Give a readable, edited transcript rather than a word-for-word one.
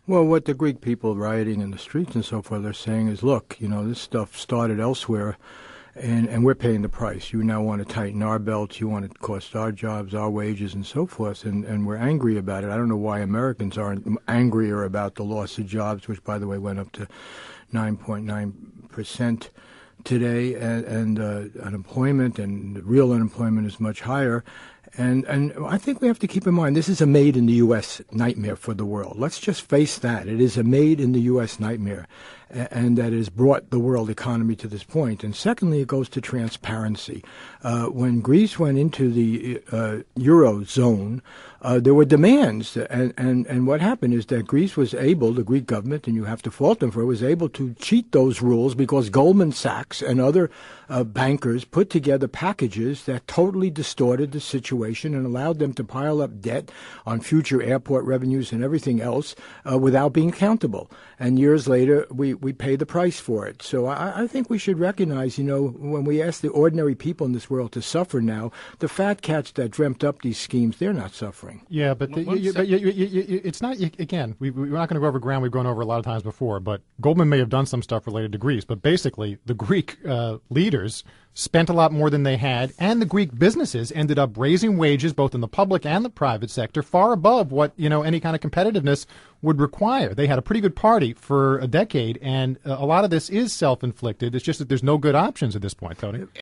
Well, what the Greek people rioting in the streets and so forth are saying is, look, this stuff started elsewhere, and we're paying the price. You now want to tighten our belts. You want to cost our jobs, our wages, and so forth, and we're angry about it. I don't know why Americans aren't angrier about the loss of jobs, which, by the way, went up to 9.9% today, and unemployment and real unemployment is much higher. And I think we have to keep in mind this is a made in the U.S. nightmare for the world. Let's just face that. It is a made in the U.S. nightmare, and that has brought the world economy to this point. And secondly, it goes to transparency. When Greece went into the Eurozone, there were demands. And what happened is that Greece was able, the Greek government, and you have to fault them for it, was able to cheat those rules because Goldman Sachs and other bankers put together packages that totally distorted the situation and allowed them to pile up debt on future airport revenues and everything else without being accountable. And years later, we pay the price for it. So I think we should recognize, when we ask the ordinary people in this world to suffer now, the fat cats that dreamt up these schemes, they're not suffering. Yeah, but it's not, again, we're not going to go over ground we've gone over a lot of times before, but Goldman may have done some stuff related to Greece, but basically the Greek leaders spent a lot more than they had, and the Greek businesses ended up raising wages both in the public and the private sector far above what any kind of competitiveness would require. They had a pretty good party for a decade, and a lot of this is self-inflicted. It's just that there's no good options at this point, Tony.